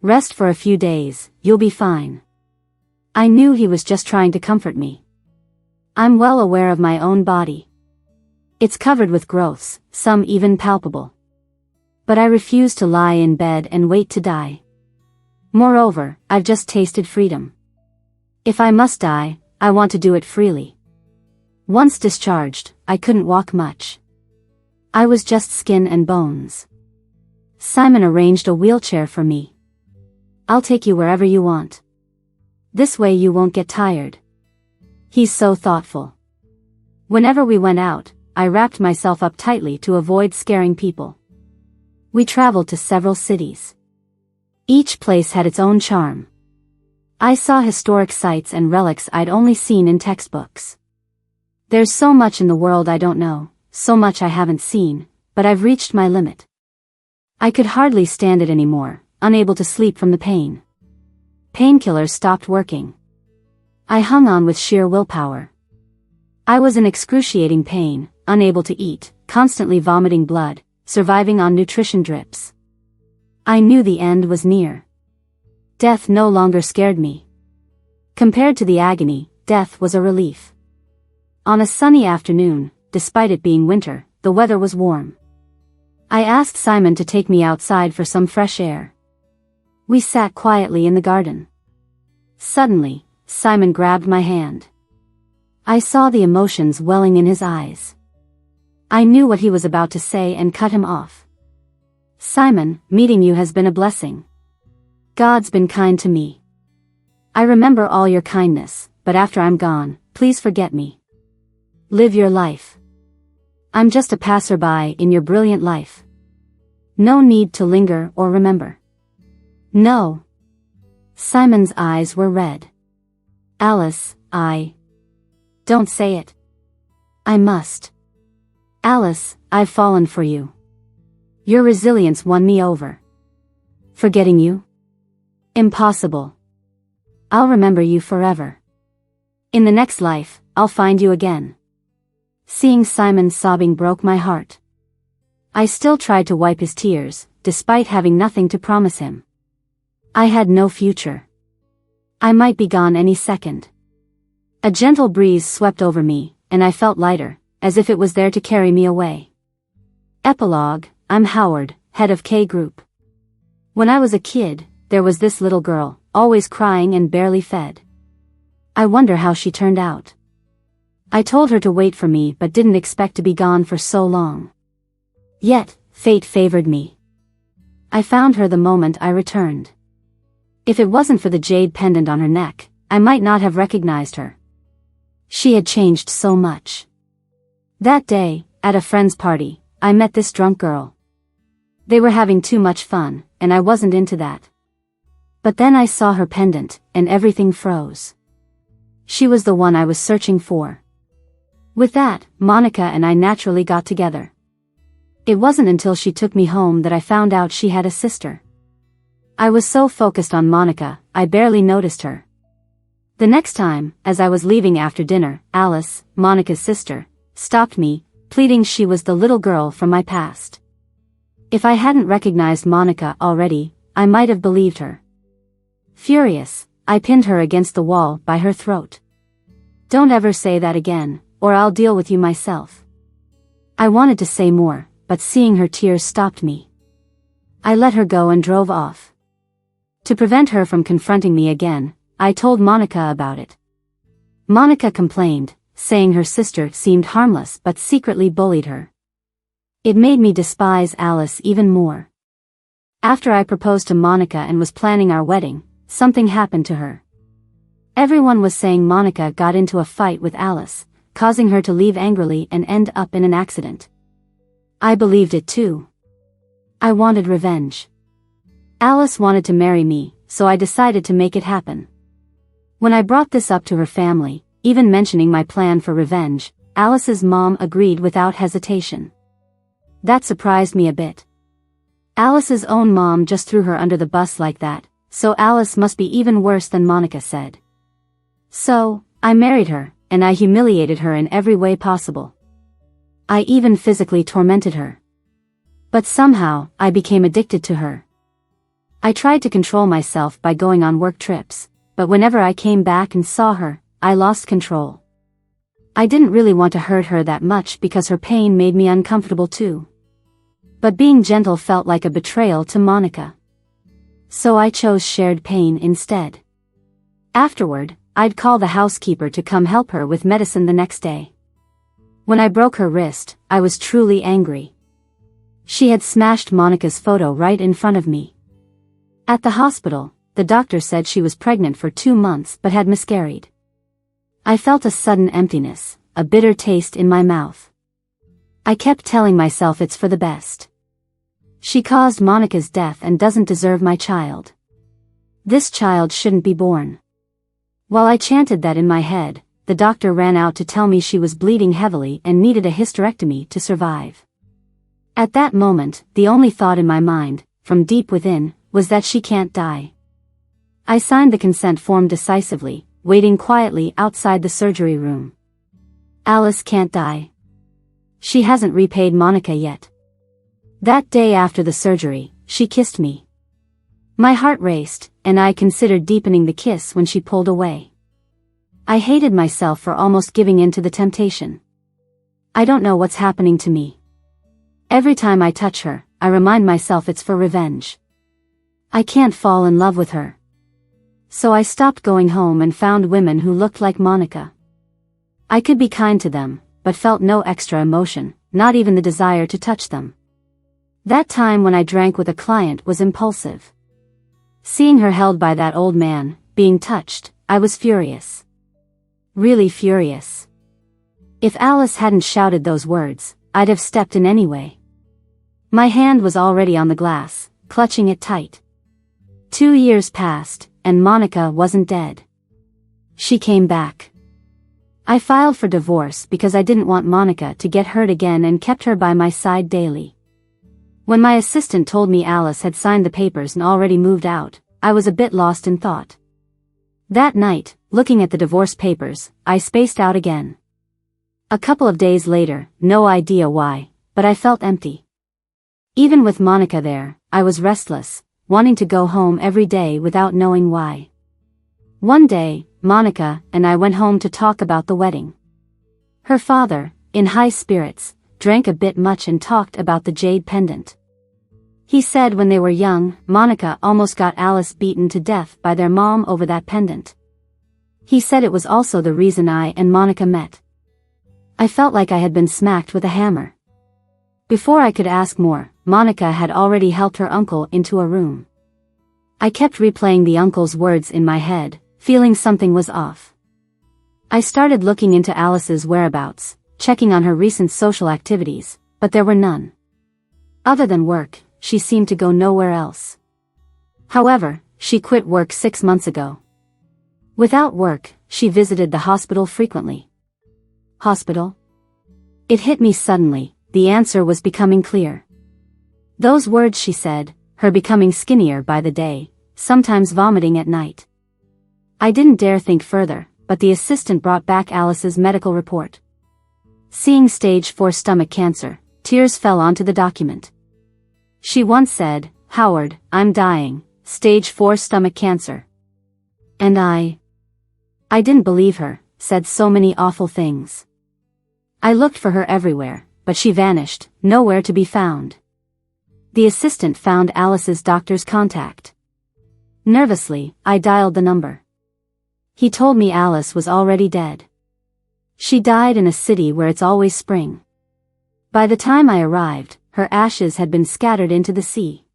Rest for a few days, you'll be fine." I knew he was just trying to comfort me. I'm well aware of my own body. It's covered with growths, some even palpable. But I refuse to lie in bed and wait to die. Moreover, I've just tasted freedom. If I must die, I want to do it freely. Once discharged, I couldn't walk much. I was just skin and bones. Simon arranged a wheelchair for me. "I'll take you wherever you want. This way you won't get tired." He's so thoughtful. Whenever we went out, I wrapped myself up tightly to avoid scaring people. We traveled to several cities. Each place had its own charm. I saw historic sites and relics I'd only seen in textbooks. There's so much in the world I don't know, so much I haven't seen, but I've reached my limit. I could hardly stand it anymore, unable to sleep from the pain. Painkillers stopped working. I hung on with sheer willpower. I was in excruciating pain, unable to eat, constantly vomiting blood, surviving on nutrition drips. I knew the end was near. Death no longer scared me. Compared to the agony, death was a relief. On a sunny afternoon, despite it being winter, the weather was warm. I asked Simon to take me outside for some fresh air. We sat quietly in the garden. Suddenly, Simon grabbed my hand. I saw the emotions welling in his eyes. I knew what he was about to say and cut him off. "Simon, meeting you has been a blessing. God's been kind to me. I remember all your kindness, but after I'm gone, please forget me. Live your life. I'm just a passerby in your brilliant life. No need to linger or remember." "No." Simon's eyes were red. "Alice, Don't say it." "I must. Alice, I've fallen for you. Your resilience won me over. Forgetting you? Impossible. I'll remember you forever. In the next life, I'll find you again." Seeing Simon sobbing broke my heart. I still tried to wipe his tears, despite having nothing to promise him. I had no future. I might be gone any second. A gentle breeze swept over me, and I felt lighter, as if it was there to carry me away. Epilogue: I'm Howard, head of K Group. When I was a kid, there was this little girl, always crying and barely fed. I wonder how she turned out. I told her to wait for me but didn't expect to be gone for so long. Yet, fate favored me. I found her the moment I returned. If it wasn't for the jade pendant on her neck, I might not have recognized her. She had changed so much. That day, at a friend's party, I met this drunk girl. They were having too much fun, and I wasn't into that. But then I saw her pendant, and everything froze. She was the one I was searching for. With that, Monica and I naturally got together. It wasn't until she took me home that I found out she had a sister. I was so focused on Monica, I barely noticed her. The next time, as I was leaving after dinner, Alice, Monica's sister, stopped me, pleading she was the little girl from my past. If I hadn't recognized Monica already, I might have believed her. Furious, I pinned her against the wall by her throat. "Don't ever say that again, or I'll deal with you myself." I wanted to say more, but seeing her tears stopped me. I let her go and drove off. To prevent her from confronting me again, I told Monica about it. Monica complained, saying her sister seemed harmless but secretly bullied her. It made me despise Alice even more. After I proposed to Monica and was planning our wedding, something happened to her. Everyone was saying Monica got into a fight with Alice, causing her to leave angrily and end up in an accident. I believed it too. I wanted revenge. Alice wanted to marry me, so I decided to make it happen. When I brought this up to her family, even mentioning my plan for revenge, Alice's mom agreed without hesitation. That surprised me a bit. Alice's own mom just threw her under the bus like that, so Alice must be even worse than Monica said. So, I married her, and I humiliated her in every way possible. I even physically tormented her. But somehow, I became addicted to her. I tried to control myself by going on work trips, but whenever I came back and saw her, I lost control. I didn't really want to hurt her that much because her pain made me uncomfortable too. But being gentle felt like a betrayal to Monica. So I chose shared pain instead. Afterward, I'd call the housekeeper to come help her with medicine the next day. When I broke her wrist, I was truly angry. She had smashed Monica's photo right in front of me. At the hospital, the doctor said she was pregnant for 2 months but had miscarried. I felt a sudden emptiness, a bitter taste in my mouth. I kept telling myself it's for the best. She caused Monica's death and doesn't deserve my child. This child shouldn't be born. While I chanted that in my head, the doctor ran out to tell me she was bleeding heavily and needed a hysterectomy to survive. At that moment, the only thought in my mind, from deep within, was that she can't die. I signed the consent form decisively, waiting quietly outside the surgery room. Alice can't die. She hasn't repaid Monica yet. That day after the surgery, she kissed me. My heart raced, and I considered deepening the kiss when she pulled away. I hated myself for almost giving in to the temptation. I don't know what's happening to me. Every time I touch her, I remind myself it's for revenge. I can't fall in love with her. So I stopped going home and found women who looked like Monica. I could be kind to them, but felt no extra emotion, not even the desire to touch them. That time when I drank with a client was impulsive. Seeing her held by that old man, being touched, I was furious. Really furious. If Alice hadn't shouted those words, I'd have stepped in anyway. My hand was already on the glass, clutching it tight. 2 years passed, and Monica wasn't dead. She came back. I filed for divorce because I didn't want Monica to get hurt again and kept her by my side daily. When my assistant told me Alice had signed the papers and already moved out, I was a bit lost in thought. That night, looking at the divorce papers, I spaced out again. A couple of days later, no idea why, but I felt empty. Even with Monica there, I was restless, wanting to go home every day without knowing why. One day, Monica and I went home to talk about the wedding. Her father, in high spirits, drank a bit much and talked about the jade pendant. He said when they were young, Monica almost got Alice beaten to death by their mom over that pendant. He said it was also the reason I and Monica met. I felt like I had been smacked with a hammer. Before I could ask more, Monica had already helped her uncle into a room. I kept replaying the uncle's words in my head, feeling something was off. I started looking into Alice's whereabouts, checking on her recent social activities, but there were none. Other than work, she seemed to go nowhere else. However, she quit work 6 months ago. Without work, she visited the hospital frequently. Hospital? It hit me suddenly, the answer was becoming clear. Those words she said, her becoming skinnier by the day, sometimes vomiting at night. I didn't dare think further, but the assistant brought back Alice's medical report. Seeing stage 4 stomach cancer, tears fell onto the document. She once said, "Howard, I'm dying, stage 4 stomach cancer." And I didn't believe her, said so many awful things. I looked for her everywhere, but she vanished, nowhere to be found. The assistant found Alice's doctor's contact. Nervously, I dialed the number. He told me Alice was already dead. She died in a city where it's always spring. By the time I arrived, her ashes had been scattered into the sea.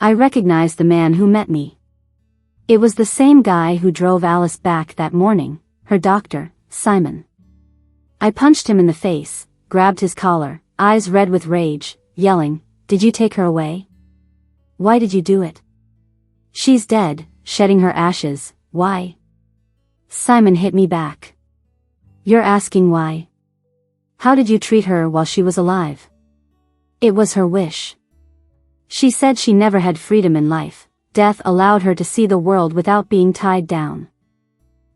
I recognized the man who met me. It was the same guy who drove Alice back that morning, her doctor, Simon. I punched him in the face, grabbed his collar, eyes red with rage, yelling, "Did you take her away? Why did you do it? She's dead, shedding her ashes, why?" Simon hit me back. "You're asking why? How did you treat her while she was alive? It was her wish. She said she never had freedom in life. Death allowed her to see the world without being tied down.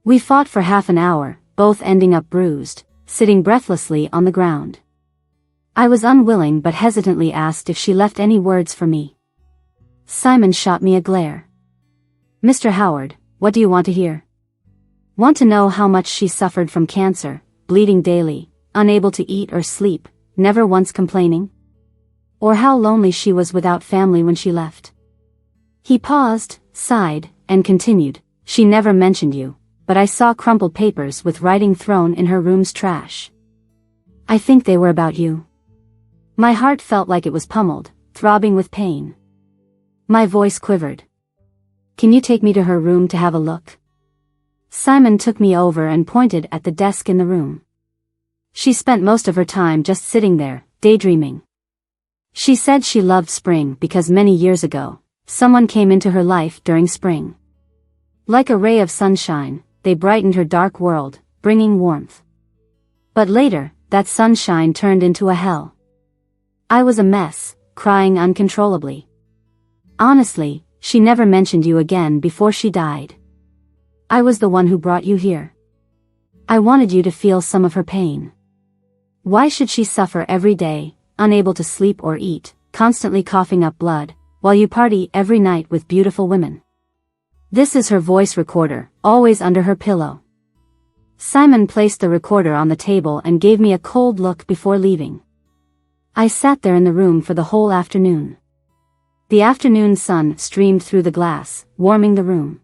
We fought for half an hour, both ending up bruised, sitting breathlessly on the ground. I was unwilling but hesitantly asked if she left any words for me. Simon shot me a glare. "Mr. Howard, what do you want to hear? Want to know how much she suffered from cancer, bleeding daily, unable to eat or sleep, never once complaining? Or how lonely she was without family when she left?" He paused, sighed, and continued, "She never mentioned you, but I saw crumpled papers with writing thrown in her room's trash. I think they were about you." My heart felt like it was pummeled, throbbing with pain. My voice quivered. "Can you take me to her room to have a look?" Simon took me over and pointed at the desk in the room. She spent most of her time just sitting there, daydreaming. She said she loved spring because many years ago, someone came into her life during spring. Like a ray of sunshine, they brightened her dark world, bringing warmth. But later, that sunshine turned into a hell. I was a mess, crying uncontrollably. Honestly, she never mentioned you again before she died. I was the one who brought you here. I wanted you to feel some of her pain. Why should she suffer every day, unable to sleep or eat, constantly coughing up blood, while you party every night with beautiful women? This is her voice recorder, always under her pillow." Simon placed the recorder on the table and gave me a cold look before leaving. I sat there in the room for the whole afternoon. The afternoon sun streamed through the glass, warming the room.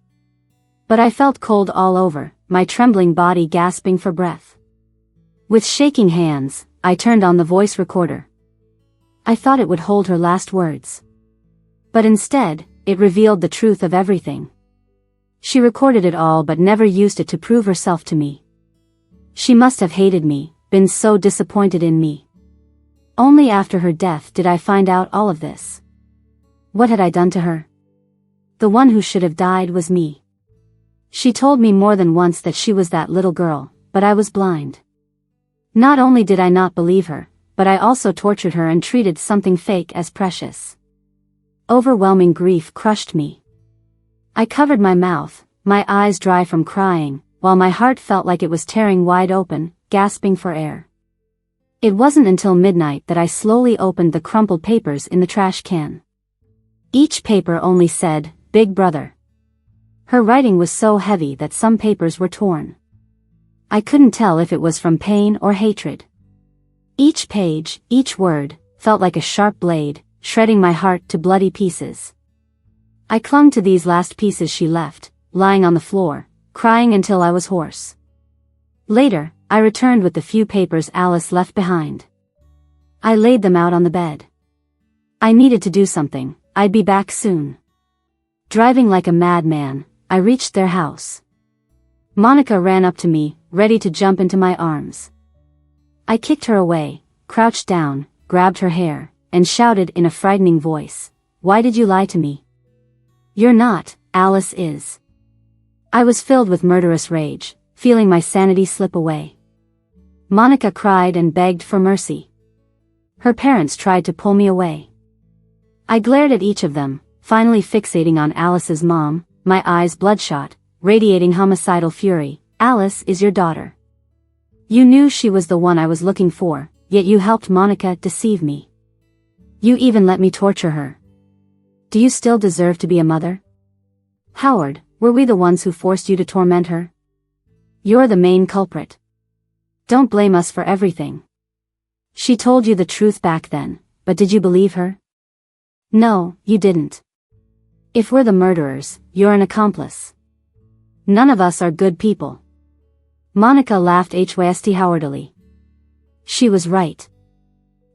But I felt cold all over, my trembling body gasping for breath. With shaking hands, I turned on the voice recorder. I thought it would hold her last words. But instead, it revealed the truth of everything. She recorded it all but never used it to prove herself to me. She must have hated me, been so disappointed in me. Only after her death did I find out all of this. What had I done to her? The one who should have died was me. She told me more than once that she was that little girl, but I was blind. Not only did I not believe her, but I also tortured her and treated something fake as precious. Overwhelming grief crushed me. I covered my mouth, my eyes dry from crying, while my heart felt like it was tearing wide open, gasping for air. It wasn't until midnight that I slowly opened the crumpled papers in the trash can. Each paper only said, "Big Brother." Her writing was so heavy that some papers were torn. I couldn't tell if it was from pain or hatred. Each page, each word, felt like a sharp blade, shredding my heart to bloody pieces. I clung to these last pieces she left, lying on the floor, crying until I was hoarse. Later, I returned with the few papers Alice left behind. I laid them out on the bed. I needed to do something, I'd be back soon. Driving like a madman, I reached their house. Monica ran up to me, ready to jump into my arms. I kicked her away, crouched down, grabbed her hair, and shouted in a frightening voice, "Why did you lie to me? You're not, Alice is." I was filled with murderous rage, feeling my sanity slip away. Monica cried and begged for mercy. Her parents tried to pull me away. I glared at each of them, finally fixating on Alice's mom, my eyes bloodshot, radiating homicidal fury. "Alice is your daughter. You knew she was the one I was looking for, yet you helped Monica deceive me. You even let me torture her. Do you still deserve to be a mother? Howard, were we the ones who forced you to torment her? You're the main culprit. Don't blame us for everything. She told you the truth back then, but did you believe her? No, you didn't. If we're the murderers, you're an accomplice. None of us are good people. Monica laughed hwsthowardily. She was right.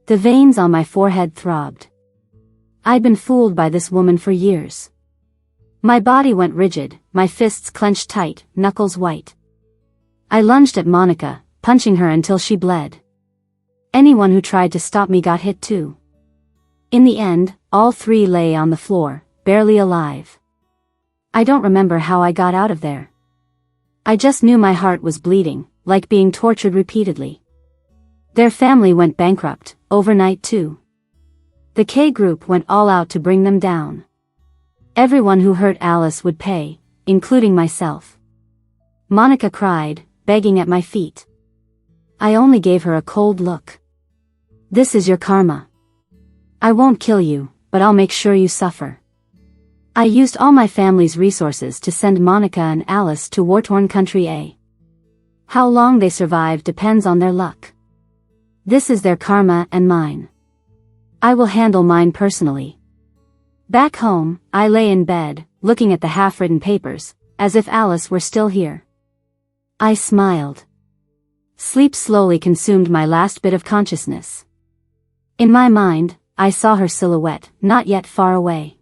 The veins on my forehead throbbed. I'd been fooled by this woman for years. My body went rigid, my fists clenched tight, knuckles white. I lunged at Monica, punching her until she bled. Anyone who tried to stop me got hit too. In the end, all three lay on the floor, barely alive. I don't remember how I got out of there. I just knew my heart was bleeding, like being tortured repeatedly. Their family went bankrupt, overnight too. The K group went all out to bring them down. Everyone who hurt Alice would pay, including myself. Monica cried, begging at my feet. I only gave her a cold look. This is your karma. I won't kill you, but I'll make sure you suffer. I used all my family's resources to send Monica and Alice to war-torn country A. How long they survive depends on their luck. This is their karma and mine. I will handle mine personally. Back home, I lay in bed, looking at the half-written papers, as if Alice were still here. I smiled. Sleep slowly consumed my last bit of consciousness. In my mind, I saw her silhouette, not yet far away.